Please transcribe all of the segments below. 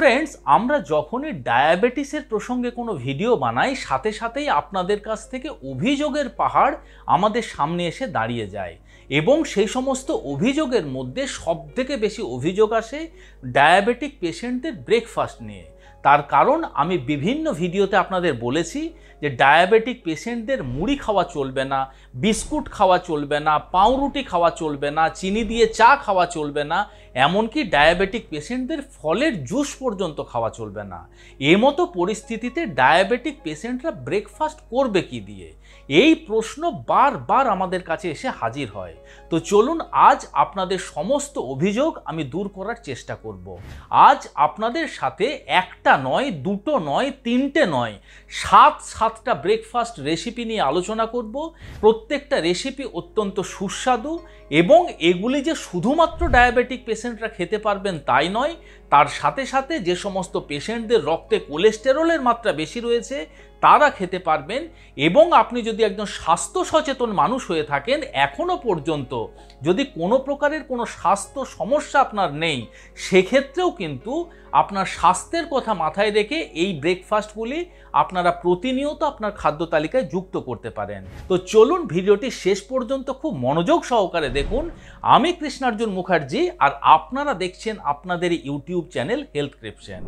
Friends, আমরা যখনই ডায়াবেটিসের প্রসঙ্গে কোনো ভিডিও বানাই সাথে সাথেই আপনাদের কাছ থেকে অভিযোগের পাহাড় আমাদের সামনে এসে দাঁড়িয়ে যায় এবং সেই সমস্ত অভিযোগের মধ্যে সবথেকে বেশি অভিযোগ আসে ডায়াবেটিক পেশেন্টদের ব্রেকফাস্ট নিয়ে। তার কারণ আমি বিভিন্ন ভিডিওতে আপনাদের বলেছি যে ডায়াবেটিক পেশেন্টদের মুড়ি খাওয়া চলবে না, বিস্কুট খাওয়া চলবে না, পাউরুটি খাওয়া চলবে না, চিনি দিয়ে চা খাওয়া চলবে না, এমনকি ডায়াবেটিক পেশেন্টদের ফলের জুস পর্যন্ত খাওয়া চলবে না। মতো পরিস্থিতিতে ডায়াবেটিক পেশেন্টরা ব্রেকফাস্ট করবে কি দিয়ে? এই প্রশ্ন বারবার আমাদের কাছে এসে হাজির হয়। তো চলুন আজ আপনাদের সমস্ত অভিযোগ আমি দূর করার চেষ্টা করব। আজ আপনাদের সাথে একটা নয়, দুটো নয়, তিনটে নয়, সাতটা ব্রেকফাস্ট রেসিপি নিয়ে আলোচনা করব। প্রত্যেকটা রেসিপি অত্যন্ত সুস্বাদু এবং এগুলি যে শুধুমাত্র ডায়াবেটিক পেশেন্টরা খেতে পারবেন তাই নয়, তার সাথে সাথে যে সমস্ত পেশেন্টদের রক্তে কোলেস্টেরলের মাত্রা বেশি রয়েছে তারা খেতে পারবেন। এবং আপনি যদি একজন স্বাস্থ্য সচেতন মানুষ হয়ে থাকেন, এখনও পর্যন্ত যদি কোনো প্রকারের কোনো স্বাস্থ্য সমস্যা আপনার নেই, সেক্ষেত্রেও কিন্তু আপনার স্বাস্থ্যের কথা মাথায় রেখে এই ব্রেকফাস্টগুলি আপনারা প্রতিনিয়ত আপনার খাদ্য তালিকায় যুক্ত করতে পারেন। তো চলুন ভিডিওটি শেষ পর্যন্ত খুব মনোযোগ সহকারে দেখুন। আমি কৃষ্ণার্জুন মুখার্জি আর আপনারা দেখছেন আপনাদের ইউটিউব চ্যানেল হেলথ ক্রিপশন।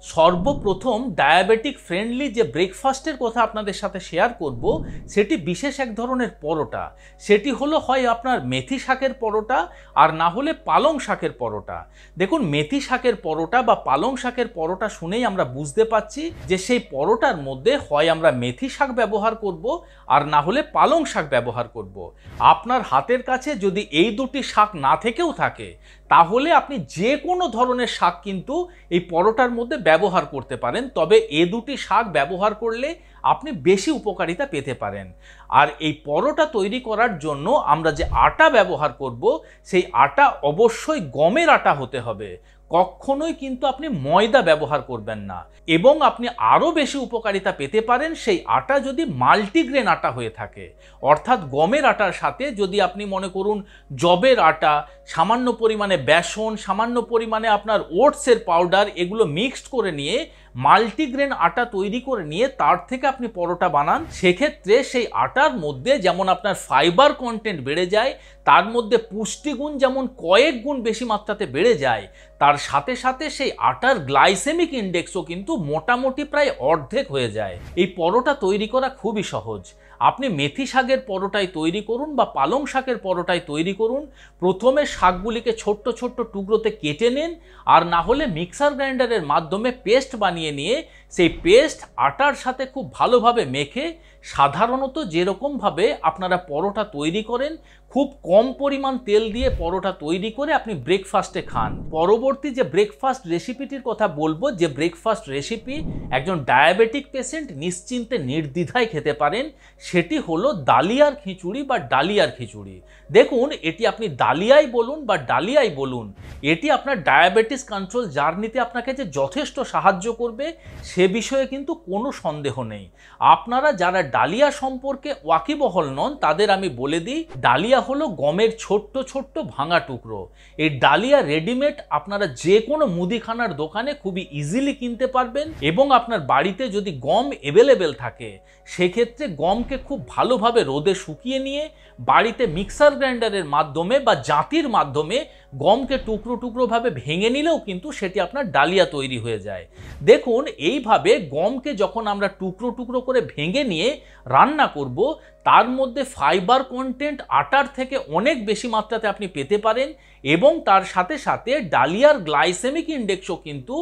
সর্বপ্রথম ডায়াবেটিক ফ্রেন্ডলি যে ব্রেকফাস্টের কথা আপনাদের সাথে শেয়ার করব সেটি বিশেষ এক ধরনের পরোটা। সেটি হলো হয় আপনার মেথি শাকের পরোটা আর না হলে পালং শাকের পরোটা। দেখুন, মেথি শাকের পরোটা বা পালং শাকের পরোটা শুনেই আমরা বুঝতে পাচ্ছি যে সেই পরোটার মধ্যে হয় আমরা মেথি শাক ব্যবহার করব আর না হলে পালং শাক ব্যবহার করব। আপনার হাতের কাছে যদি এই দুটি শাক না থেকেও থাকে তাহলে আপনি যে কোনো ধরনের শাক কিন্তু এই পরোটার মধ্যে ব্যবহার করতে পারেন, তবে এ দুটি শাক ব্যবহার করলে আপনি বেশি উপকারিতা পেতে পারেন। আর এই পরোটা তৈরি করার জন্য আমরা যে আটা ব্যবহার করব সেই আটা অবশ্যই গমের আটা হতে হবে, কখনোই কিন্তু আপনি ময়দা ব্যবহার করবেন না। এবং আপনি আরও বেশি উপকারিতা পেতে পারেন সেই আটা যদি মাল্টিগ্রেন আটা হয়ে থাকে, অর্থাৎ গমের আটার সাথে যদি আপনি মনে করুন যবের আটা, সামান্য পরিমাণে বেসন, সামান্য পরিমাণে আপনার ওটসের পাউডার, এগুলো মিক্সড করে নিয়ে মাল্টিগ্রেন আটা তৈরি করে নিয়ে তার থেকে আপনি পরোটা বানান, সেক্ষেত্রে সেই আটার মধ্যে যেমন আপনার ফাইবার কন্টেন্ট বেড়ে যায়, তার মধ্যে পুষ্টিগুণ যেমন কয়েক গুণ বেশি মাত্রাতে বেড়ে যায়, তার সাথে সাথে সেই আটার গ্লাইসেমিক ইন্ডেক্সও কিন্তু মোটামুটি প্রায় অর্ধেক হয়ে যায়। এই পরোটা তৈরি করা খুবই সহজ। আপনি মেথি শাকের পরোটাই তৈরি করুন বা পালং শাকের পরোটাই তৈরি করুন, প্রথমে শাকগুলিকে ছোট্ট ছোট্ট টুকরোতে কেটে নিন আর না হলে মিক্সার গ্রাইন্ডারের মাধ্যমে পেস্ট বানিয়ে নিয়ে সেই পেস্ট আটার সাথে খুব ভালোভাবে মেখে সাধারণত যেরকমভাবে আপনারা পরোটা তৈরি করেন খুব কম পরিমাণ তেল দিয়ে পরোটা তৈরি করে আপনি ব্রেকফাস্টে খান। পরবর্তী যে ব্রেকফাস্ট রেসিপিটির কথা বলবো, যে ব্রেকফাস্ট রেসিপি একজন ডায়াবেটিক পেশেন্ট নিশ্চিন্তে নির্দ্বিধায় খেতে পারেন, সেটি হলো দালিয়ার খিচুড়ি বা ডালিয়ার খিচুড়ি। দেখুন, এটি আপনি দালিয়াই বলুন বা ডালিয়াই বলুন, এটি আপনার ডায়াবেটিস কন্ট্রোল জার্নিতে আপনাকে যে যথেষ্ট সাহায্য করবে সে বিষয়ে কিন্তু কোনো সন্দেহ নেই। আপনারা যারা ডালিয়া সম্পর্কে ওয়াকিবহল নন তাদের আমি বলে দিই, ডালিয়া হলো গমের ছোট্ট ছোট্ট ভাঙা টুকরো। এই ডালিয়া রেডিমেড আপনারা যে কোনো মুদিখানার দোকানে খুবই ইজিলি কিনতে পারবেন এবং আপনার বাড়িতে যদি গম অ্যাভেলেবেল থাকে সেক্ষেত্রে গমকে খুব ভালোভাবে রোদে শুকিয়ে নিয়ে বাড়িতে মিক্সার গ্রাইন্ডারের মাধ্যমে বা জাঁতির মাধ্যমে গমকে টুকরো টুকরোভাবে ভেঙে নিলেও কিন্তু সেটি আপনার ডালিয়া তৈরি হয়ে যায়। দেখুন, এইভাবে গমকে যখন আমরা টুকরো টুকরো করে ভেঙে নিয়ে রান্না করব, তার মধ্যে ফাইবার কন্টেন্ট আটার থেকে অনেক বেশি মাত্রাতে আপনি পেতে পারেন এবং তার সাথে সাথে ডালিয়ার গ্লাইসেমিক ইন্ডেক্সও কিন্তু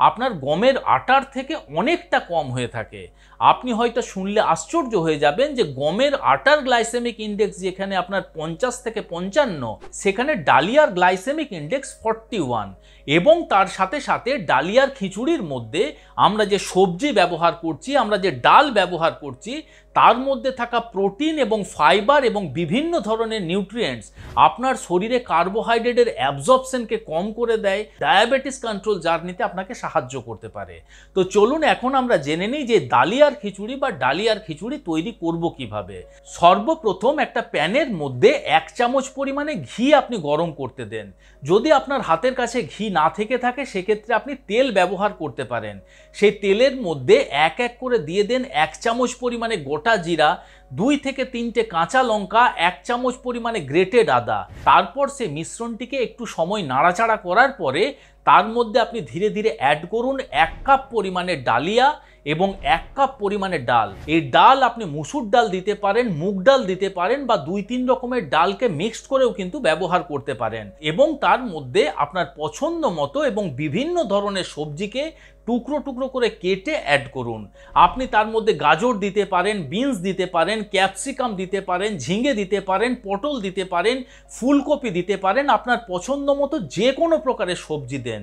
আপনার গমের আটার থেকে অনেকটা কম হয়ে থাকে। আপনি হয়তো শুনলে আশ্চর্য হয়ে যাবেন যে গমের আটার গ্লাইসেমিক ইন্ডেক্স যেখানে আপনার 50 থেকে 55, সেখানে ডালিয়ার গ্লাইসেমিক ইন্ডেক্স 41। এবং তার সাথে সাথে ডালিয়ার খিচুড়ির মধ্যে আমরা যে সবজি ব্যবহার করছি, আমরা যে ডাল ব্যবহার করছি, তার মধ্যে থাকা প্রোটিন এবং ফাইবার এবং বিভিন্ন ধরনের নিউট্রিয়েন্টস আপনার শরীরে কার্বোহাইড্রেটের অ্যাবজর্পশনকে কম করে দেয়, ডায়াবেটিস কন্ট্রোল জার্নিতে আপনাকে সাহায্য করতে পারে। তো চলুন এখন আমরা জেনে নিই যে ডালিয়ার খিচুড়ি বা ডালিয়ার খিচুড়ি তৈরি করব কিভাবে। সর্বপ্রথম একটা প্যানের মধ্যে 1 চামচ পরিমাণে ঘি আপনি গরম করতে দেন। যদি আপনার হাতের কাছে ঘি না থেকে থাকে সেক্ষেত্রে আপনি তেল ব্যবহার করতে পারেন। সেই তেলের মধ্যে এক এক করে দিয়ে দেন 1 চামচ পরিমাণে গোটা জিরা, 2 থেকে 3টে কাঁচা লঙ্কা, 1 চামচ পরিমাণে গ্রেটেড আদা। তারপর সেই মিশ্রণটিকে একটু সময় নাড়াচাড়া করার পরে তার মধ্যে আপনি ধীরে ধীরে অ্যাড করুন 1 কাপ পরিমাণে ডালিয়া এবং 1 কাপ পরিমাণে ডাল। এই ডাল আপনি মুসুর ডাল দিতে পারেন, মুগ ডাল দিতে পারেন বা 2-3 রকমের ডালকে মিক্সড করেও কিন্তু ব্যবহার করতে পারেন। এবং তার মধ্যে আপনার পছন্দ মতো এবং বিভিন্ন ধরনের সবজিকে টুকরো টুকরো করে কেটে অ্যাড করুন। আপনি তার মধ্যে গাজর দিতে পারেন, বিনস দিতে পারেন, ক্যাপসিকাম দিতে পারেন, ঝিঙে দিতে পারেন, পটল দিতে পারেন, ফুলকপি দিতে পারেন। আপনার পছন্দ মতো যে কোনো প্রকারের সবজি দেন।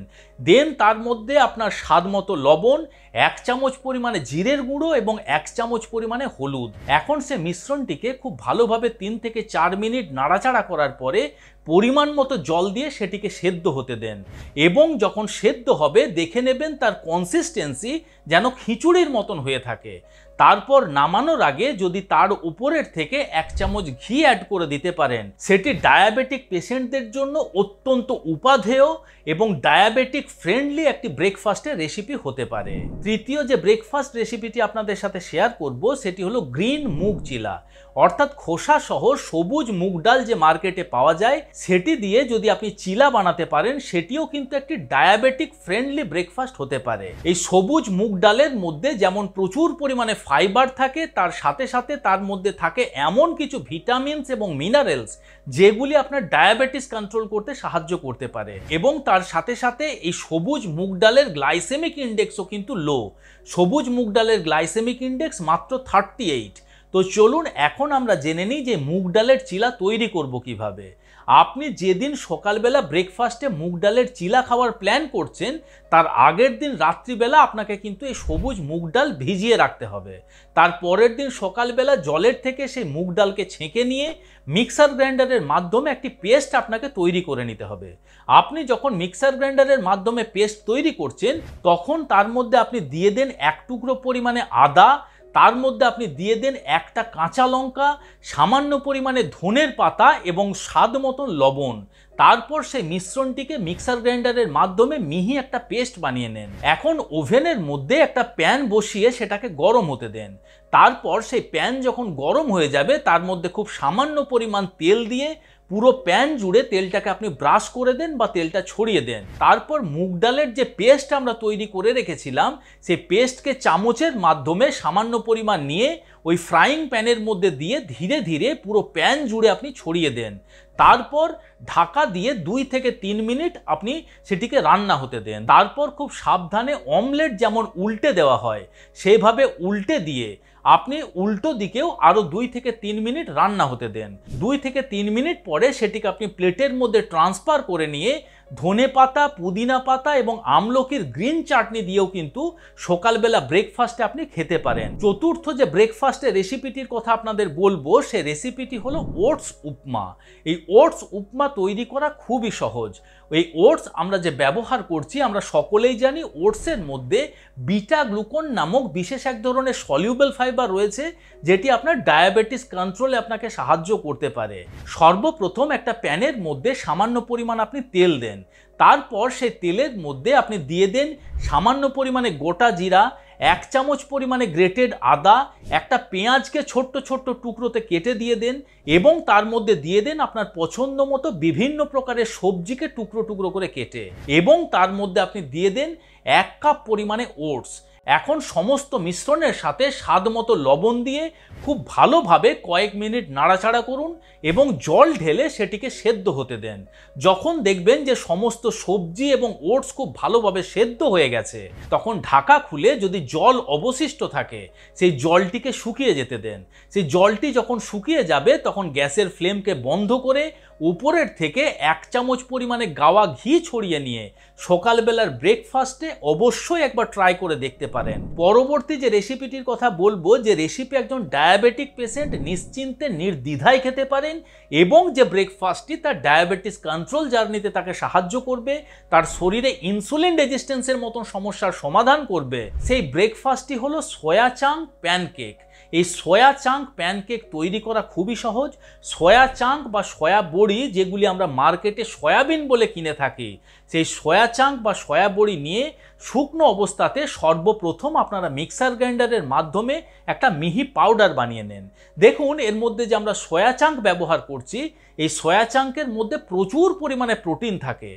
তার মধ্যে আপনার স্বাদ মতো লবণ, 1 চামচ পরিমাণে জিরের গুঁড়ো এবং 1 চামচ পরিমাণে হলুদ। এখন সে মিশ্রণটিকে খুব ভালোভাবে 3 থেকে 4 মিনিট নাড়াচাড়া করার পরে পরিমাণ মতো জল দিয়ে সেটিকে সেদ্ধ হতে দেন। এবং যখন সেদ্ধ হবে দেখে নেবেন তার কনসিস্টেন্সি যেন খিচুড়ির মতন হয়ে থাকে। তারপর নামানোর আগে যদি তার উপরের থেকে 1 চামচ ঘি অ্যাড করে দিতে পারেন, সেটি ডায়াবেটিক পেশেন্টদের জন্য অত্যন্ত উপাদেয় এবং ডায়াবেটিক ফ্রেন্ডলি একটি ব্রেকফাস্টের রেসিপি হতে পারে। তৃতীয় যে ব্রেকফাস্ট রেসিপিটি আপনাদের সাথে শেয়ার করব সেটি হলো গ্রিন মুগ চিলা, অর্থাৎ খোসা সহ সবুজ মুগ ডাল যে মার্কেটে পাওয়া যায় সেটি দিয়ে যদি আপনি চিলা বানাতে পারেন সেটিও কিন্তু একটি ডায়াবেটিক ফ্রেন্ডলি ব্রেকফাস্ট হতে পারে। এই সবুজ মুগ ডালের মধ্যে যেমন প্রচুর পরিমাণে ফাইবার থাকে, তার সাথে সাথে তার মধ্যে থাকে এমন কিছু ভিটামিনস এবং মিনারেলস যেগুলি আপনার ডায়াবেটিস কন্ট্রোল করতে সাহায্য করতে পারে। এবং তার সাথে সাথে এই সবুজ মুগ ডালের গ্লাইসেমিক ইন্ডেক্সও কিন্তু লো। সবুজ মুগ ডালের গ্লাইসেমিক ইন্ডেক্স মাত্র 38। তো চলুন এখন আমরা জেনে নিই যে মুগ ডালের চিলা তৈরি করব কিভাবে। আপনি যেদিন সকালবেলা ব্রেকফাস্টে মুগ ডালের চিলা খাওয়ার প্ল্যান করছেন তার আগের দিন রাত্রিবেলা আপনাকে কিন্তু এই সবুজ মুগ ডাল ভিজিয়ে রাখতে হবে। তার পরের দিন সকালবেলা জলের থেকে সেই মুগ ডালকে ছেঁকে নিয়ে মিক্সার গ্রাইন্ডারের মাধ্যমে একটি পেস্ট আপনাকে তৈরি করে নিতে হবে। আপনি যখন মিক্সার গ্রাইন্ডারের মাধ্যমে পেস্ট তৈরি করছেন তখন তার মধ্যে আপনি দিয়ে দেন 1 টুকরো পরিমাণে আদা, তার মধ্যে আপনি দিয়ে দেন 1টা কাঁচা লঙ্কা, সামান্য পরিমাণে ধনের পাতা এবং স্বাদ মতো লবণ। তারপর সেই মিশ্রণটিকে মিক্সার গ্রাইন্ডারের মাধ্যমে মিহি একটা পেস্ট বানিয়ে নেন। এখন ওভেনের মধ্যে একটা প্যান বসিয়ে সেটাকে গরম হতে দেন। তারপর সেই প্যান যখন গরম হয়ে যাবে তার মধ্যে খুব সামান্য পরিমাণ তেল দিয়ে পুরো প্যান জুড়ে তেলটাকে আপনি ব্রাশ করে দেন বা তেলটা ছড়িয়ে দেন। তারপর মুগ ডালের যে পেস্ট আমরা তৈরি করে রেখেছিলাম সেই পেস্টকে চামচের মাধ্যমে সামান্য পরিমাণ নিয়ে ওই ফ্রাইং প্যানের মধ্যে দিয়ে ধীরে ধীরে পুরো প্যান জুড়ে আপনি ছড়িয়ে দেন। তারপর ঢাকা দিয়ে 2 থেকে 3 মিনিট আপনি সেটিকে রান্না হতে দেন। তারপর খুব সাবধানে অমলেট যেমন উল্টে দেওয়া হয় সেইভাবে উল্টে দিয়ে আপনি উল্টো দিকেও আরও 2 থেকে 3 মিনিট রান্না হতে দেন। 2 থেকে 3 মিনিট পরে সেটিকে আপনি প্লেটের মধ্যে ট্রান্সফার করে নিয়ে ধনে পাতা, পুদিনা পাতা এবং আমলকির গ্রিন চাটনি দিয়েও কিন্তু সকালবেলা ব্রেকফাস্টে আপনি খেতে পারেন। চতুর্থ যে ব্রেকফাস্টের রেসিপিটির কথা আপনাদের বলবো সে রেসিপিটি হলো ওটস উপমা। এই ওটস উপমা তৈরি করা খুবই সহজ। এই ওটস আমরা যে ব্যবহার করছি আমরা সকলেই জানি ওটসের মধ্যে বিটা গ্লুকন নামক বিশেষ এক ধরনের সলিউবল ফাইবার রয়েছে যেটি আপনার ডায়াবেটিস কন্ট্রোলে আপনাকে সাহায্য করতে পারে। সর্বপ্রথম একটা প্যানের মধ্যে সামান্য পরিমাণ আপনি তেল দেন। তারপর সেই তেলের মধ্যে আপনি দিয়ে দেন সামান্য পরিমাণে গোটা জিরা, 1 চামচ পরিমাণে গ্রেটেড আদা, একটা পেঁয়াজকে ছোট্ট ছোট্ট টুকরোতে কেটে দিয়ে দেন এবং তার মধ্যে দিয়ে দেন আপনার পছন্দ মতো বিভিন্ন প্রকারের সবজিকে টুকরো টুকরো করে কেটে এবং তার মধ্যে আপনি দিয়ে দেন 1 কাপ পরিমাণে ওটস। এখন সমস্ত মিশ্রণের সাথে স্বাদ মতো লবণ দিয়ে খুব ভালোভাবে কয়েক মিনিট নাড়াচাড়া করুন এবং জল ঢেলে সেটিকে সেদ্ধ হতে দেন। যখন দেখবেন যে সমস্ত সবজি এবং ওটস খুব ভালোভাবে সেদ্ধ হয়ে গেছে তখন ঢাকা খুলে যদি জল অবশিষ্ট থাকে সেই জলটিকে শুকিয়ে যেতে দেন। সেই জলটি যখন শুকিয়ে যাবে তখন গ্যাসের ফ্লেমকে বন্ধ করে উপরের থেকে 1 চামচ পরিমাণে গাওয়া ঘি ছড়িয়ে নিয়ে সকালবেলার ব্রেকফাস্টে অবশ্যই একবার ট্রাই করে দেখতে পারেন। পরবর্তী যে রেসিপিটির কথা বলবো, যে রেসিপি একজন ডায়াবেটিক পেশেন্ট নিশ্চিন্তে নির্দ্বিধায় খেতে পারেন এবং যে ব্রেকফাস্টটি তার ডায়াবেটিস কন্ট্রোল জার্নিতে তাকে সাহায্য করবে, তার শরীরে ইনসুলিন রেজিস্ট্যান্সের মতন সমস্যার সমাধান করবে, সেই ব্রেকফাস্টটি হলো সয়া চাঙ্ক প্যানকেক। এই সয়া চাঙ্ক প্যানকেক তৈরি করা খুবই সহজ। সয়া চাঙ্ক বা সয়া বড়ি, যেগুলি আমরা মার্কেটে সয়াবিন বলে কিনে থাকি, সেই সয়া চাঙ্ক বা সয়া বড়ি নিয়ে শুকনো অবস্থাতে সর্বপ্রথম আপনারা মিক্সার গ্রাইন্ডারের মাধ্যমে একটা মিহি পাউডার বানিয়ে নেন। দেখুন এর মধ্যে যে আমরা সয়া চাঙ্ক ব্যবহার করছি, এই সয়া চাঙ্কের মধ্যে প্রচুর পরিমাণে প্রোটিন থাকে।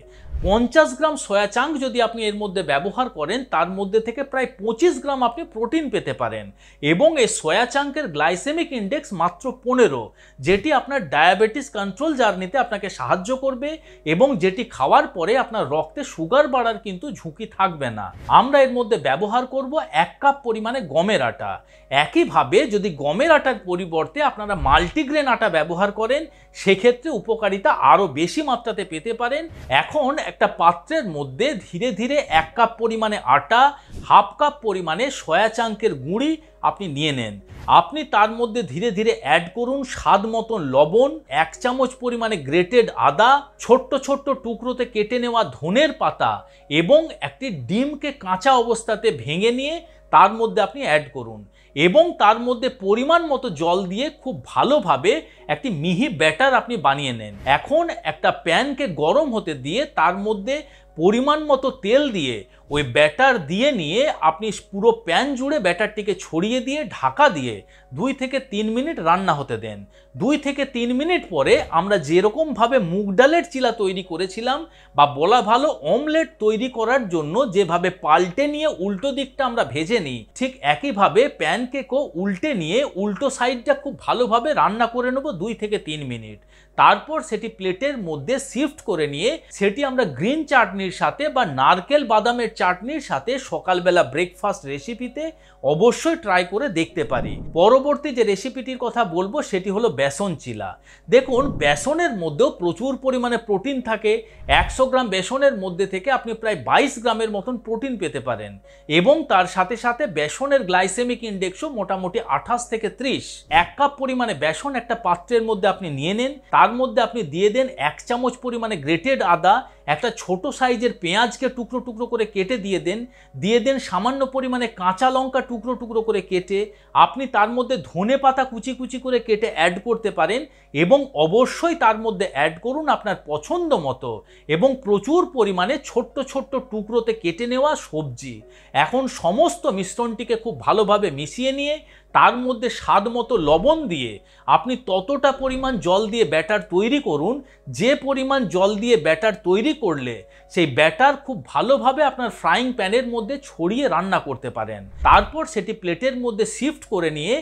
50 গ্রাম সয়া চাঙ্ক যদি আপনি এর মধ্যে ব্যবহার করেন, তার মধ্যে থেকে প্রায় 25 গ্রাম আপনি প্রোটিন পেতে পারেন। এবং এই সয়া চাঙ্কের গ্লাইসেমিক ইন্ডেক্স মাত্র 15, যেটি আপনার ডায়াবেটিস কন্ট্রোল জার্নিতে আপনাকে সাহায্য করবে এবং যেটি খাওয়ার পরে আপনার রক্তে সুগার বাড়ার কিন্তু ঝুঁকি থাকবে না। আমরা এর মধ্যে ব্যবহার করব 1 কাপ পরিমাণে গমের আটা। একইভাবে যদি গমের আটার পরিবর্তে আপনারা মাল্টিগ্রেন আটা ব্যবহার করেন, সেক্ষেত্রে উপকারিতা আরও বেশি মাত্রাতে পেতে পারেন। এখন একটা পাত্রের মধ্যে ধীরে ধীরে 1 কাপ পরিমাণে আটা, হাফ কাপ পরিমাণে সয়া চাঙ্কের গুঁড়ি আপনি নিয়ে নেন। আপনি তার মধ্যে ধীরে ধীরে অ্যাড করুন স্বাদ মতন লবণ, 1 চামচ পরিমাণে গ্রেটেড আদা, ছোট্ট ছোট্ট টুকরোতে কেটে নেওয়া ধনের পাতা এবং একটি ডিমকে কাঁচা অবস্থাতে ভেঙে নিয়ে তার মধ্যে আপনি অ্যাড করুন এবং তার মধ্যে পরিমাণ মতো জল দিয়ে খুব ভালোভাবে একটি মিহি ব্যাটার আপনি বানিয়ে নেন। এখন একটা প্যানকে গরম হতে দিয়ে তার মধ্যে পরিমাণ মতো তেল দিয়ে ওই ব্যাটার দিয়ে নিয়ে আপনি পুরো প্যান জুড়ে ব্যাটারটিকে ছড়িয়ে দিয়ে ঢাকা দিয়ে 2 থেকে 3 মিনিট রান্না হতে দেন। 2 থেকে 3 মিনিট পরে আমরা যেরকমভাবে মুগ ডালের চিলা তৈরি করেছিলাম, বা বলা ভালো অমলেট তৈরি করার জন্য যেভাবে পাল্টে নিয়ে উল্টো দিকটা আমরা ভেজে নিই, ঠিক একইভাবে প্যানকেকও উল্টে নিয়ে উল্টো সাইডটা খুব ভালোভাবে রান্না করে নেব 2 থেকে 3 মিনিট। তারপর সেটি প্লেটের মধ্যে শিফট করে নিয়ে সেটি আমরা গ্রিন চাটনির সাথে বা নারকেল বাদামের চাটনির সাথে সকালবেলা ব্রেকফাস্ট রেসিপিতে অবশ্যই ট্রাই করে দেখতে পারি। পরবর্তী যে রেসিপিটির কথা বলবো সেটি হলো বেসন চিলা। দেখুন বেসনের মধ্যেও প্রচুর পরিমাণে প্রোটিন থাকে। 100 গ্রাম বেসনের মধ্যে থেকে আপনি প্রায় 22 গ্রামের মতন প্রোটিন পেতে পারেন এবং তার সাথে সাথে বেসনের গ্লাইসেমিক ইন্ডেক্সও মোটামুটি 28 থেকে 30। 1 কাপ পরিমাণে বেসন একটা পাত্রের মধ্যে আপনি নিয়ে নেন, তার মধ্যে আপনি দিয়ে দেন 1 চামচ পরিমাণে গ্রেটেড আদা, একটা ছোট সাইজের পেঁয়াজকে টুকরো টুকরো করে কেটে দিয়ে দেন সামান্য পরিমাণে কাঁচা লঙ্কা টুকরো টুকরো করে কেটে। আপনি তার মধ্যে ধনে পাতা কুচি কুচি করে কেটে অ্যাড করতে পারেন এবং অবশ্যই তার মধ্যে অ্যাড করুন আপনার পছন্দ মতো এবং প্রচুর পরিমাণে ছোট্ট ছোট্ট টুকরোতে কেটে নেওয়া সবজি। এখন সমস্ত মিশ্রণটিকে খুব ভালোভাবে মিশিয়ে নিয়ে তার মধ্যে স্বাদ মতো লবণ দিয়ে আপনি ততটা পরিমাণ জল দিয়ে ব্যাটার তৈরি করুন, যে পরিমাণ জল দিয়ে ব্যাটার তৈরি করলে সেই ব্যাটার খুব ভালোভাবে আপনার ফ্রাইং প্যানের মধ্যে ছড়িয়ে রান্না করতে পারেন। তারপর সেটি প্লেটের মধ্যে শিফট করে নিয়ে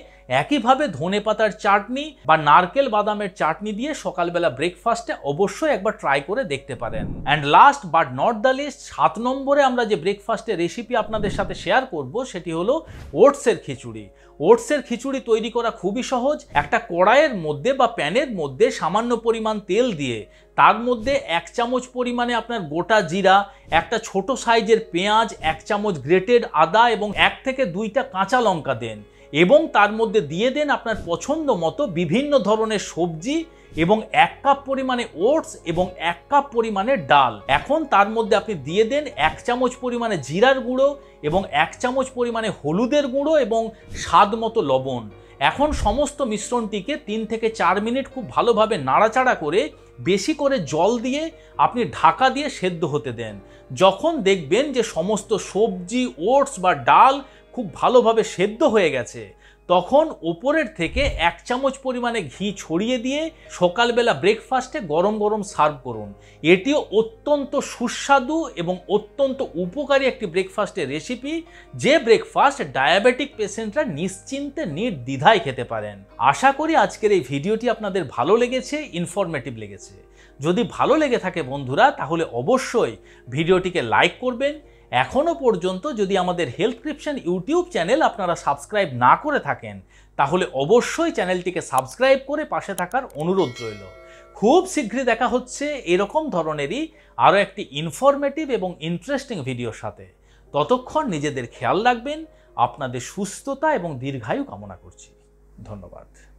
একইভাবে ধনেপাতার চাটনি বা নারকেল বাদামের চাটনি দিয়ে সকালবেলা ব্রেকফাস্টে অবশ্যই একবার ট্রাই করে দেখতে পারেন। And last but not the least, 7 নম্বরে আমরা যে ব্রেকফাস্টের রেসিপি আপনাদের সাথে শেয়ার করব সেটি হলো ওটসের খিচুড়ি। ওটসের খিচুড়ি তৈরি করা খুবই সহজ। একটা কড়াইয়ের মধ্যে বা প্যানের মধ্যে সামান্য পরিমাণ তেল দিয়ে তার মধ্যে 1 চামচ পরিমাণে আপনার গোটা জিরা, একটা ছোট সাইজের পেঁয়াজ, 1 চামচ গ্রেটেড আদা এবং 1 থেকে 2টা কাঁচা লঙ্কা দেন এবং তার মধ্যে দিয়ে দেন আপনার পছন্দ মতো বিভিন্ন ধরনের সবজি এবং 1 কাপ পরিমাণে ওটস এবং 1 কাপ পরিমাণে ডাল। এখন তার মধ্যে আপনি দিয়ে দেন 1 চামচ পরিমাণে জিরার গুঁড়ো এবং 1 চামচ পরিমাণে হলুদের গুঁড়ো এবং স্বাদ মতো লবণ। এখন সমস্ত মিশ্রণটিকে 3 থেকে 4 মিনিট খুব ভালোভাবে নাড়াচাড়া করে বেশি করে জল দিয়ে আপনি ঢাকা দিয়ে সেদ্ধ হতে দেন। যখন দেখবেন যে সমস্ত সবজি, ওটস বা ডাল খুব ভালোভাবে সেদ্ধ হয়ে গেছে, তখন ওপরের থেকে 1 চামচ পরিমাণে ঘি ছড়িয়ে দিয়ে সকালবেলা ব্রেকফাস্টে গরম গরম সার্ভ করুন। এটিও অত্যন্ত সুস্বাদু এবং অত্যন্ত উপকারী একটি ব্রেকফাস্টের রেসিপি, যে ব্রেকফাস্ট ডায়াবেটিক পেশেন্টরা নিশ্চিন্তে নির্দ্বিধায় খেতে পারেন। আশা করি আজকের এই ভিডিওটি আপনাদের ভালো লেগেছে, ইনফরমেটিভ লেগেছে। যদি ভালো লেগে থাকে বন্ধুরা, তাহলে অবশ্যই ভিডিওটিকে লাইক করবেন। এখনো পর্যন্ত যদি আমাদের হেলথক্রিপশন ইউটিউব চ্যানেল আপনারা সাবস্ক্রাইব না করে থাকেন, তাহলে অবশ্যই চ্যানেলটিকে সাবস্ক্রাইব করে পাশে থাকার অনুরোধ রইল। খুব শীঘ্রই দেখা হচ্ছে এরকম ধরনেরই আরও একটি ইনফরমেটিভ এবং ইন্টারেস্টিং ভিডিওর সাথে। ততক্ষণ নিজেদের খেয়াল রাখবেন। আপনাদের সুস্থতা এবং দীর্ঘায়ু কামনা করছি। ধন্যবাদ।